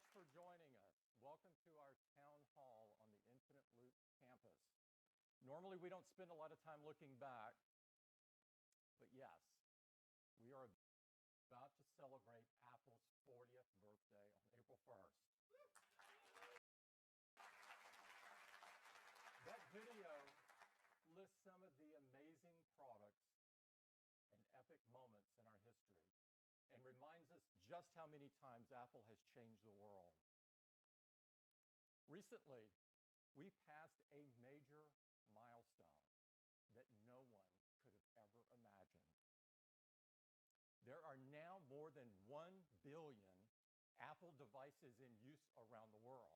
for joining us. Welcome to our town hall on the Infinite Loop campus. Normally, we don't spend a lot of time looking back, but yes, we are about to celebrate Apple's 40th birthday on April 1st. That video lists some of the amazing products and epic moments in our history and reminds us just how many times Apple has changed the world. Recently, we passed a major milestone that no one could have ever imagined. There are now more than 1 billion Apple devices in use around the world.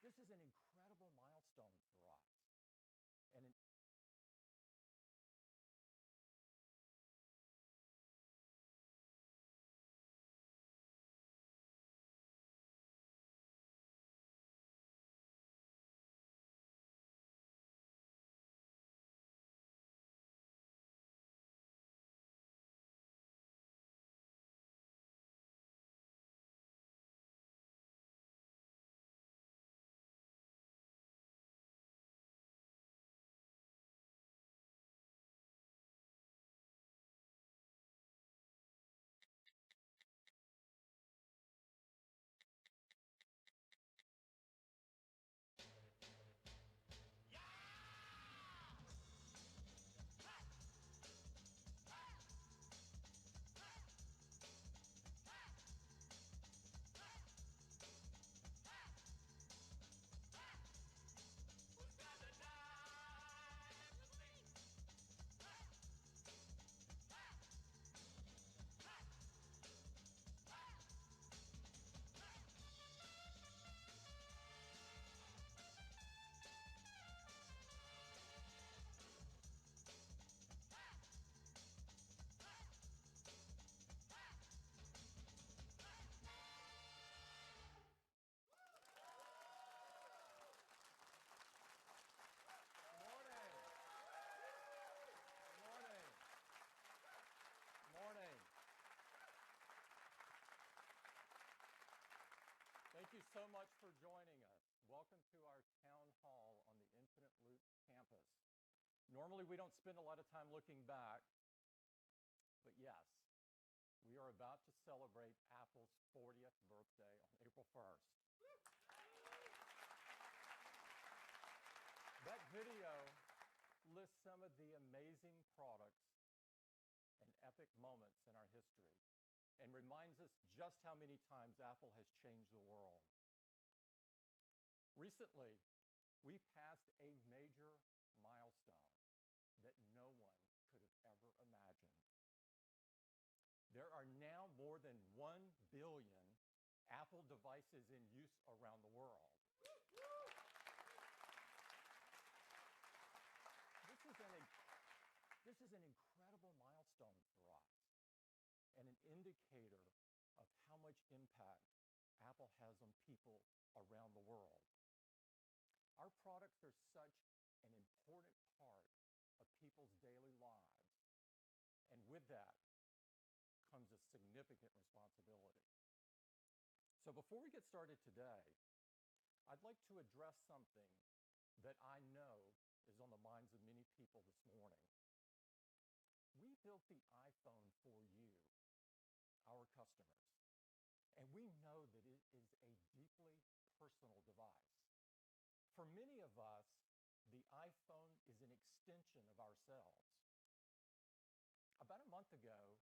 This is an incredible milestone for us. And morning. Thank you so much for joining us. Welcome to our town hall on the Infinite Loop campus. Normally, we don't spend a lot of time looking back, but yes, we are about to celebrate Apple's 40th birthday on April 1st. That video lists some of the amazing products and epic moments in our history and reminds us just how many times Apple has changed the world. Recently, we passed a major milestone that no one could have ever imagined. There are now more than 1 billion Apple devices in use around the world. This is an incredible milestone for us and an indicator of how much impact Apple has on people around the world. Our products are such an important part of people's daily lives, and with that comes a significant responsibility. So before we get started today, I'd like to address something that I know is on the minds of many people this morning. We built the iPhone for you, our customers, and we know that it is a deeply personal device. For many of us, the iPhone is an extension of ourselves. About a month ago,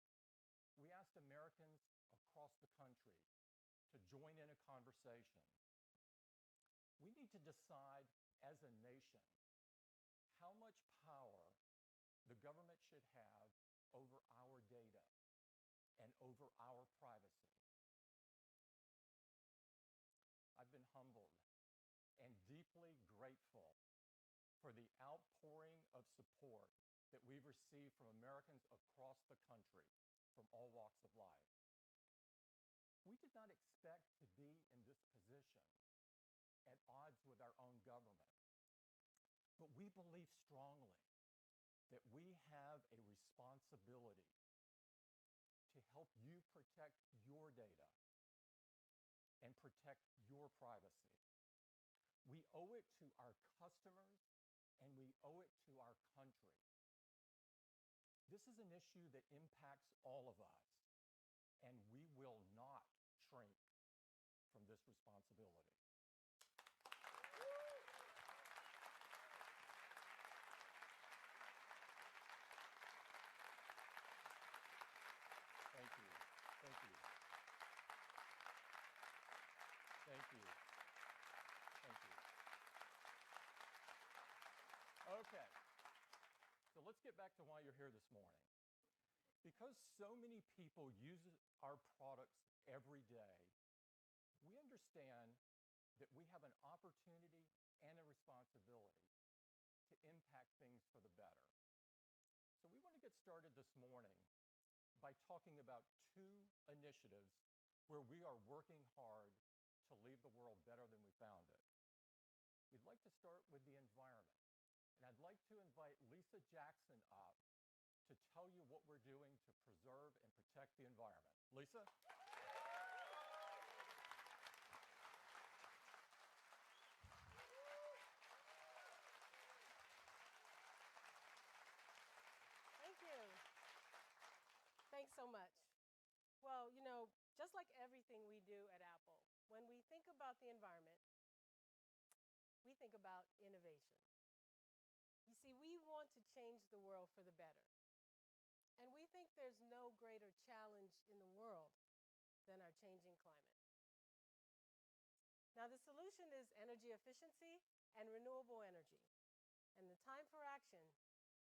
we asked Americans across the country to join in a conversation. We need to decide as a nation how much power the government should have over our data and over our privacy. I've been humbled and deeply grateful for the outpouring of support that we've received from Americans across the country from all walks of life. We did not expect to be in this position at odds with our own government, but we believe strongly that we have a responsibility you protect your data and protect your privacy. We owe it to our customers and we owe it to our country. This is an issue that impacts all of us, and we will not shrink from this responsibility. Thank you. Thank you. Thank you. Thank you. Okay. So let's get back to why you're here this morning. Because so many people use our products every day, we understand that we have an opportunity and a responsibility to impact things for the better. So we want to get started this morning by talking about two initiatives where we are working hard to leave the world better than we found it. We'd like to start with the environment. And I'd like to invite Lisa Jackson up to tell you what we're doing to preserve and protect the environment. Lisa? Thank you. Thanks so much. Well, just like everything we do at Apple, when we think about the environment, we think about innovation. You see, we want to change the world for the better. And we think there's no greater challenge in the world than our changing climate. Now, the solution is energy efficiency and renewable energy. And the time for action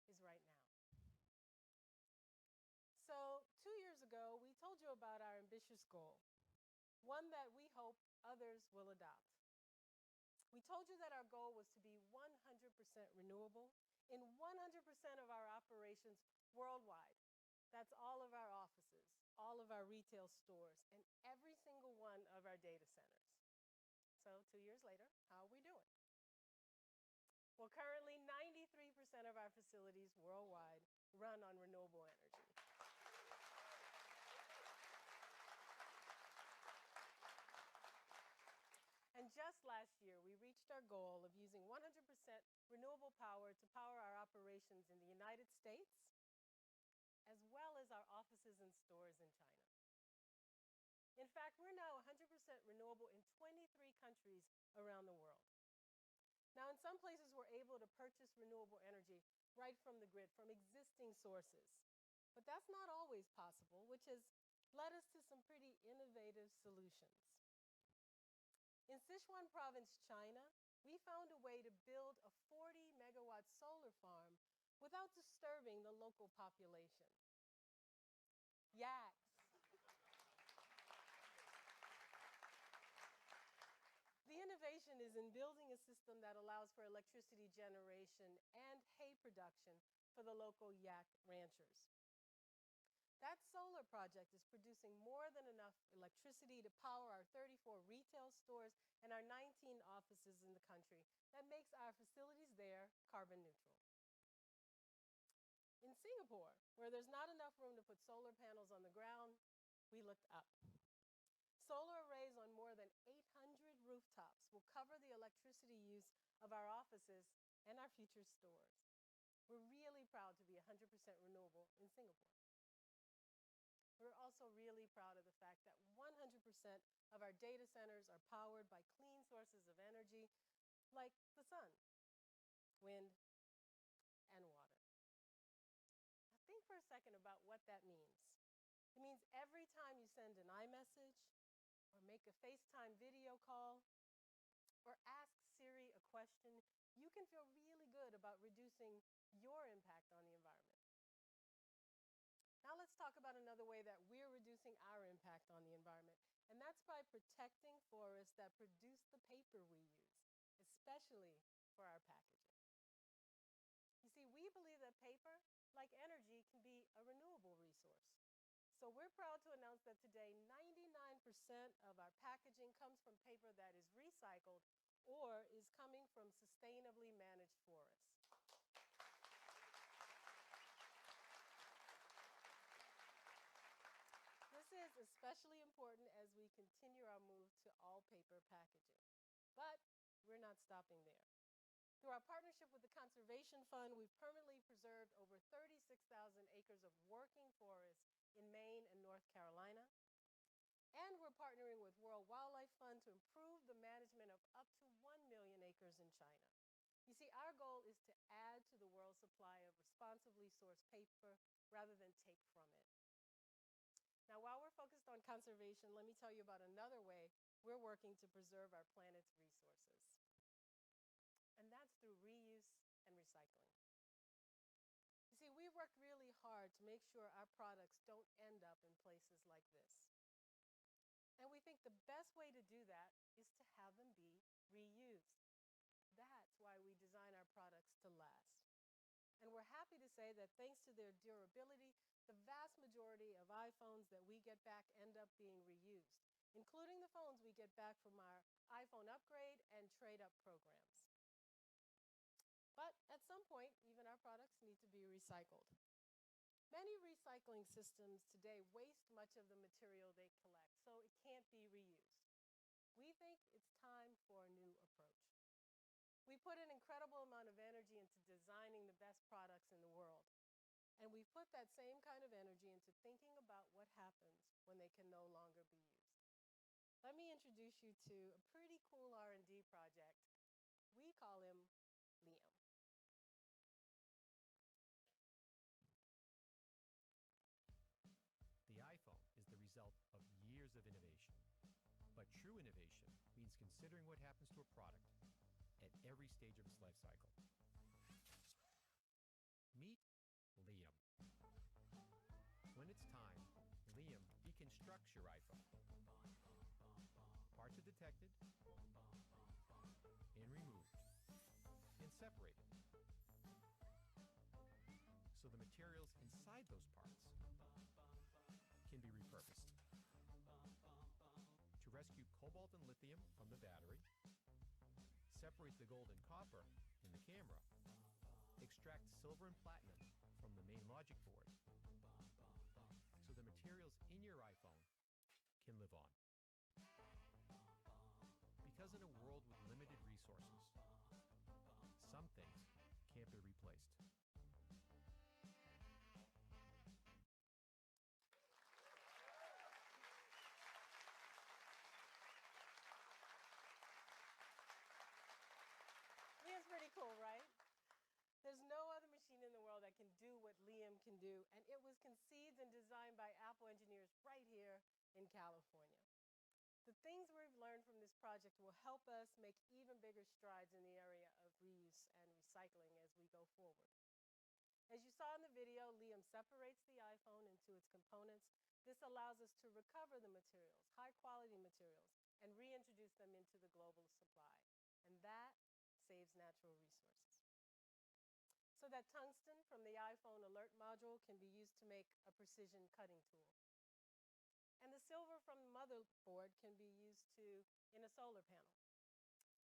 is right now. So 2 years ago, we told you about our ambitious goal, one that we hope others will adopt. We told you that our goal was to be 100% renewable in 100% of our operations worldwide. That's all of our offices, all of our retail stores, and every single one of our data centers. So 2 years later, how are we doing? Well, currently 93% of our facilities worldwide run on renewable energy. And just last year, we reached our goal of using 100% renewable power to power our operations in the United States, as well as our offices and stores in China. In fact, we're now 100% renewable in 23 countries around the world. Now, in some places, we're able to purchase renewable energy right from the grid, from existing sources. But that's not always possible, which has led us to some pretty innovative solutions. In Sichuan province, China, we found a way to build a 40-megawatt solar farm without disturbing the local population. Yaks. The innovation is in building a system that allows for electricity generation and hay production for the local yak ranchers. That solar project is producing more than enough electricity to power our 34 retail stores and our 19 offices in the country. That makes our facilities there carbon neutral. In Singapore, where there's not enough room to put solar panels on the ground, we looked up. Solar arrays on more than 800 rooftops will cover the electricity use of our offices and our future stores. We're really proud to be 100% renewable in Singapore. We're also really proud of the fact that 100% of our data centers are powered by clean sources of energy like the sun, wind, and water. Now think for a second about what that means. It means every time you send an iMessage or make a FaceTime video call or ask Siri a question, you can feel really good about reducing your impact on the environment. Now let's talk about another way that we're reducing our impact on the environment, and that's by protecting forests that produce the paper we use, especially for our packaging. You see, we believe that paper, like energy, can be a renewable resource. So we're proud to announce that today 99% of our packaging comes from paper that is recycled or is coming from sustainably managed forests. This is especially important as we continue our move to all paper packaging. But we're not stopping there. Through our partnership with the Conservation Fund, we've permanently preserved over 36,000 acres of working forest in Maine and North Carolina. And we're partnering with World Wildlife Fund to improve the management of up to 1 million acres in China. You see, our goal is to add to the world's supply of responsibly sourced paper rather than take from it. Now, while we're focused on conservation, let me tell you about another way we're working to preserve our planet's resources. And that's through reuse and recycling. You see, we've worked really hard to make sure our products don't end up in places like this. And we think the best way to do that is to have them be reused. That's why we design our products to last. And we're happy to say that thanks to their durability, the vast majority of iPhones that we get back end up being reused, including the phones we get back from our iPhone upgrade and trade-up programs. But at some point, even our products need to be recycled. Many recycling systems today waste much of the material they collect, so it can't be reused. We think it's time for a new approach. We put an incredible amount of energy into designing the best products in the world. And we've put that same kind of energy into thinking about what happens when they can no longer be used. Let me introduce you to a pretty cool R&D project. We call him Liam. The iPhone is the result of years of innovation. But true innovation means considering what happens to a product at every stage of its life cycle. Meet Liam. When it's time, Liam deconstructs your iPhone. Parts are detected and removed and separated. So the materials inside those parts can be repurposed. To rescue cobalt and lithium from the battery, separate the gold and copper in the camera, extract silver and platinum from the main logic board, so the materials in your iPhone can live on. Because in a world with limited resources, some things can't be replaced. Liam's pretty cool, right? There's no other machine in the world that can do what Liam can do, and it was conceived and designed by Apple engineers right here in California. The things we've learned from this project will help us make even bigger strides in the area of reuse and recycling as we go forward. As you saw in the video, Liam separates the iPhone into its components. This allows us to recover the materials, high-quality materials, and reintroduce them into the global supply. And that saves natural resources. So that tungsten from the iPhone alert module can be used to make a precision cutting tool. And the silver from the motherboard can be used in a solar panel.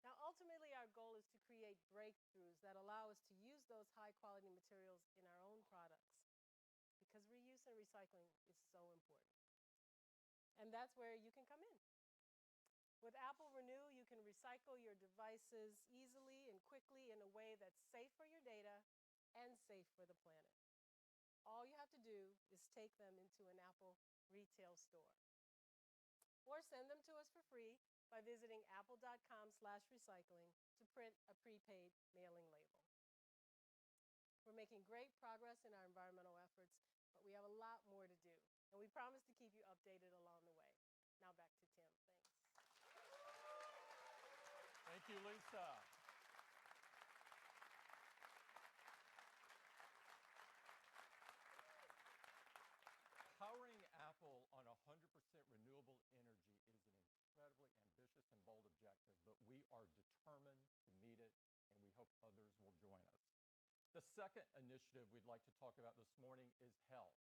Now, ultimately, our goal is to create breakthroughs that allow us to use those high-quality materials in our own products, because reuse and recycling is so important. And that's where you can come in. With Apple Renew, you can recycle your devices easily and quickly in a way that's safe for your data and safe for the planet. All you have to do is take them into an Apple retail store. Or send them to us for free by visiting apple.com/recycling to print a prepaid mailing label. We're making great progress in our environmental efforts, but we have a lot more to do, and we promise to keep you updated along the way. Now back to Tim. Thanks. Thank you, Lisa. Powering Apple on 100% renewable energy is an incredibly ambitious and bold objective, but we are determined to meet it, and we hope others will join us. The second initiative we'd like to talk about this morning is health.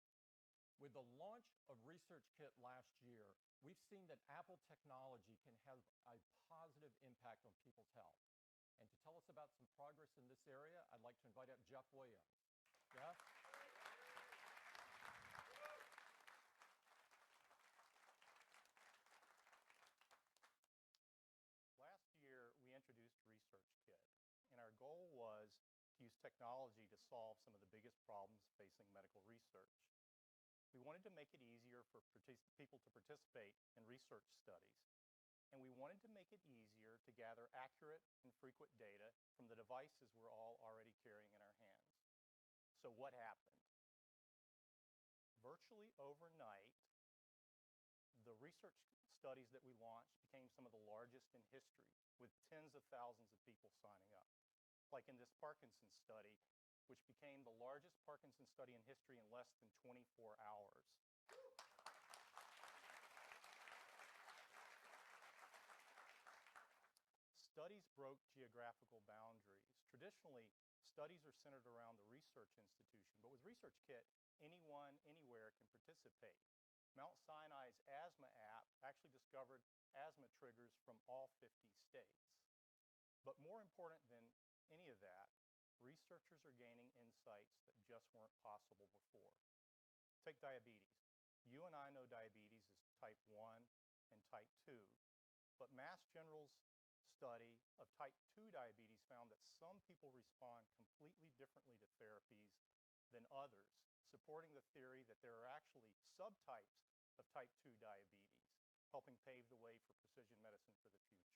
With the launch of Research Kit last year, we've seen that Apple technology can have a positive impact on people's health. And to tell us about some progress in this area, I'd like to invite up Jeff Williams. Jeff? goal was to use technology to solve some of the biggest problems facing medical research. We wanted to make it easier for people to participate in research studies, and we wanted to make it easier to gather accurate and frequent data from the devices we're all already carrying in our hands. So what happened? Virtually overnight, the research studies that we launched became some of the largest in history, with tens of thousands of people signing up. Like in this Parkinson's study, which became the largest Parkinson's study in history in less than 24 hours. Studies broke geographical boundaries. Traditionally, studies are centered around the research institution, but with ResearchKit, anyone, anywhere can participate. Mount Sinai's asthma app actually discovered asthma triggers from all 50 states. But more important than any of that, researchers are gaining insights that just weren't possible before. Take diabetes. You and I know diabetes is type 1 and type 2, but Mass General's study of type 2 diabetes found that some people respond completely differently to therapies than others, supporting the theory that there are actually subtypes of type 2 diabetes, helping pave the way for precision medicine for the future.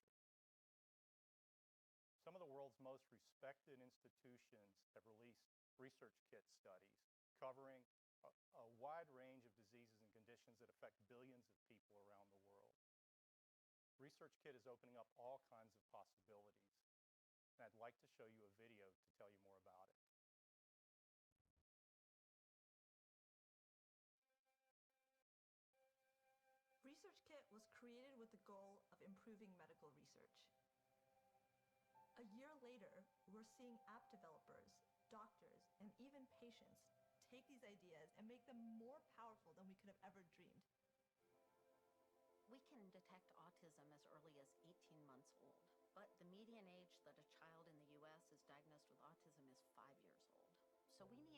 Some of the world's most respected institutions have released ResearchKit studies covering a wide range of diseases and conditions that affect billions of people around the world. ResearchKit is opening up all kinds of possibilities, and I'd like to show you a video to tell you more about it. ResearchKit was created with the goal of improving medical research. A year later, we're seeing app developers, doctors, and even patients take these ideas and make them more powerful than we could have ever dreamed. We can detect autism as early as 18 months old, but the median age that a child in the US is diagnosed with autism is 5 years old. So we need